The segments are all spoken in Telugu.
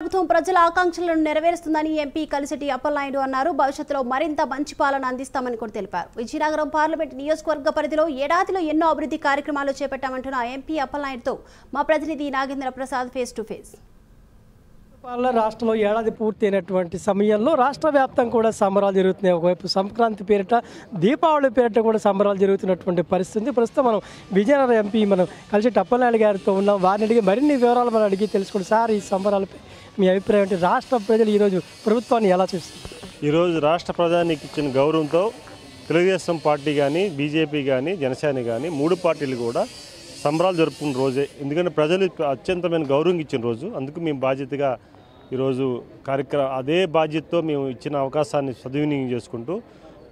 ప్రభుత్వం ప్రజల ఆకాంక్షలను నెరవేరుస్తుందని ఎంపీ కలిసెట్టి అప్పలనాయుడు అన్నారు. భవిష్యత్తులో మరింత మంచి పాలన అందిస్తామని కూడా తెలిపారు. విజయనగరం పార్లమెంట్ నియోజకవర్గ పరిధిలో ఏడాదిలో ఎన్నో అభివృద్ధి కార్యక్రమాలు చేపట్టామంటున్న ఎంపీ అప్పలనాయుడుతో మా ప్రతినిధి Nagendra Prasad face to face. రాష్ట్రంలో ఏడాది పూర్తయినటువంటి సమయంలో రాష్ట్ర వ్యాప్తంగా కూడా సంబరాలు జరుగుతున్నాయి. ఒకవైపు సంక్రాంతి పేరిట, దీపావళి పేరిట కూడా సంబరాలు జరుగుతున్నటువంటి పరిస్థితి. ప్రస్తుతం మనం విజయనగరం ఎంపీ మనం కలిసెట్టి అప్పలనాయుడు గారితో ఉన్నాం. వారిని అడిగి మరిన్ని వివరాలు మనం అడిగి తెలుసుకోండి. సార్, ఈ సంబరాలపై మీ అభిప్రాయం ఏంటి? రాష్ట్ర ప్రజలు ఈరోజు ప్రభుత్వాన్ని ఎలా చూస్తారు? ఈరోజు రాష్ట్ర ప్రధానికి ఇచ్చిన గౌరవంతో తెలుగుదేశం పార్టీ కానీ, బీజేపీ కానీ, జనసేన కానీ మూడు పార్టీలు కూడా సంబరాలు జరుపుకున్న రోజే. ఎందుకంటే ప్రజలు అత్యంతమైన గౌరవం ఇచ్చిన రోజు. అందుకు మేము బాధ్యతగా ఈరోజు అదే బాధ్యతతో మేము ఇచ్చిన అవకాశాన్ని సద్వినియోగం చేసుకుంటూ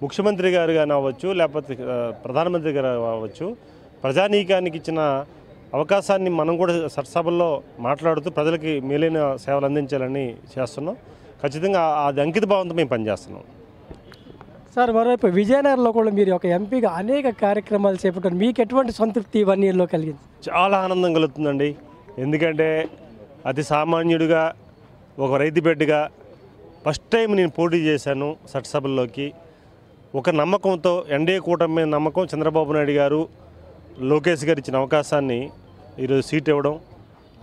ముఖ్యమంత్రి గారు కానీ అవ్వచ్చు, లేకపోతే ప్రధానమంత్రి గారు అవ్వచ్చు, ప్రజానీకానికి ఇచ్చిన అవకాశాన్ని మనం కూడా సభల్లో మాట్లాడుతూ ప్రజలకి మేలైన సేవలు అందించాలని చేస్తున్నాం. ఖచ్చితంగా అది అంకిత భావంతో మేము పనిచేస్తున్నాం. సార్, మరోవైపు విజయనగరంలో కూడా మీరు ఒక ఎంపీగా అనేక కార్యక్రమాలు చేపట్టారు. మీకు ఎటువంటి సంతృప్తి 1 yearలో కలిగింది? చాలా ఆనందం కలుగుతుందండి. ఎందుకంటే అతి సామాన్యుడిగా, ఒక రైతు బిడ్డగా ఫస్ట్ టైం నేను పోటీ చేశాను చట్టసభల్లోకి. ఒక నమ్మకంతో, ఎన్డీఏ కూటమి మీద నమ్మకం, చంద్రబాబు నాయుడు గారు, లోకేష్ గారు ఇచ్చిన అవకాశాన్ని ఈరోజు సీట్ ఇవ్వడం,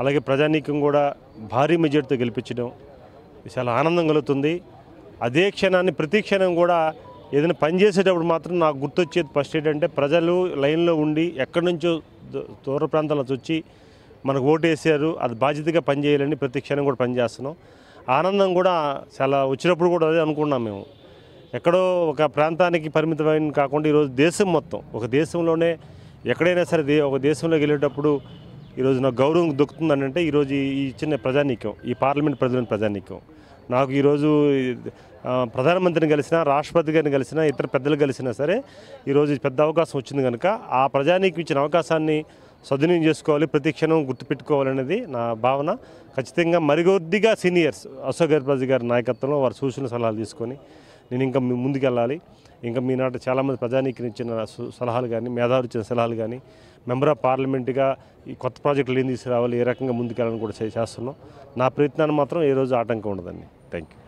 అలాగే ప్రజానీకం కూడా భారీ మెజార్టీతో గెలిపించడం చాలా ఆనందం కలుగుతుంది. అదే క్షణాన్ని ప్రతి క్షణం కూడా ఏదైనా పని చేసేటప్పుడు మాత్రం నాకు గుర్తొచ్చేది ఫస్ట్ ఏంటంటే, ప్రజలు లైన్లో ఉండి ఎక్కడి నుంచో దూర ప్రాంతాల నుంచి వచ్చి మనకు ఓటు వేసారు, అది బాధ్యతగా పనిచేయాలని ప్రతి క్షణం కూడా పనిచేస్తున్నాం. ఆనందం కూడా చాలా వచ్చినప్పుడు కూడా అదే అనుకున్నాం. మేము ఎక్కడో ఒక ప్రాంతానికి పరిమితమైన కాకుండా ఈరోజు దేశం మొత్తం, ఒక దేశంలోనే ఎక్కడైనా సరే ఒక దేశంలోకి వెళ్ళేటప్పుడు ఈరోజు నాకు గౌరవం దొక్కుతుందని అంటే ఈరోజు ఈ చిన్న ప్రజానీకం, ఈ పార్లమెంట్ ప్రజల ప్రజానీకం. నాకు ఈరోజు ప్రధానమంత్రిని కలిసినా, రాష్ట్రపతి గారిని కలిసినా, ఇతర పెద్దలు కలిసినా సరే ఈరోజు పెద్ద అవకాశం వచ్చింది కనుక ఆ ప్రజానీకం ఇచ్చిన అవకాశాన్ని సద్వినియోగం చేసుకోవాలి, ప్రతి క్షణం గుర్తుపెట్టుకోవాలనేది నా భావన. ఖచ్చితంగా మరికొద్దిగా సీనియర్స్ అశోక్ గజపతి గారి నాయకత్వంలో వారి సూచన సలహాలు తీసుకొని నేను ఇంకా ముందుకెళ్ళాలి. ఇంకా మీ నాట చాలామంది ప్రజానీకం ఇచ్చిన సలహాలు కానీ, మేధావులు ఇచ్చిన సలహాలు కానీ, మెంబర్ ఆఫ్ పార్లమెంట్గా ఈ కొత్త ప్రాజెక్టులు ఏం తీసుకురావాలి, ఏ రకంగా ముందుకెళ్ళాలని కూడా చేస్తున్నాం. నా ప్రయత్నాన్ని మాత్రం ఏ రోజు ఆటంకం ఉండదండి. Thank you.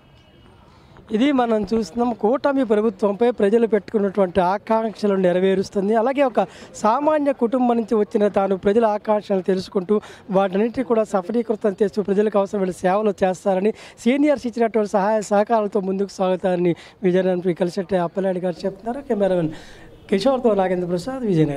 ఇది మనం చూస్తున్నాం. కూటమి ప్రభుత్వంపై ప్రజలు పెట్టుకున్నటువంటి ఆకాంక్షలు నెరవేరుస్తుంది. అలాగే ఒక సామాన్య కుటుంబం నుంచి వచ్చిన తాను ప్రజల ఆకాంక్షలు తెలుసుకుంటూ వాటన్నింటినీ కూడా సఫలీకృతం చేస్తూ ప్రజలకు అవసరమైన సేవలు చేస్తారని, సీనియర్స్ ఇచ్చినటువంటి సహాయ సహకారాలతో ముందుకు సాగుతారని విజయనగరం కలిసెట్టి అప్పలనాయుడు గారు చెప్తున్నారు. కెమెరామెన్ కిషోర్తో నాగేంద్ర ప్రసాద్, విజయనగరం.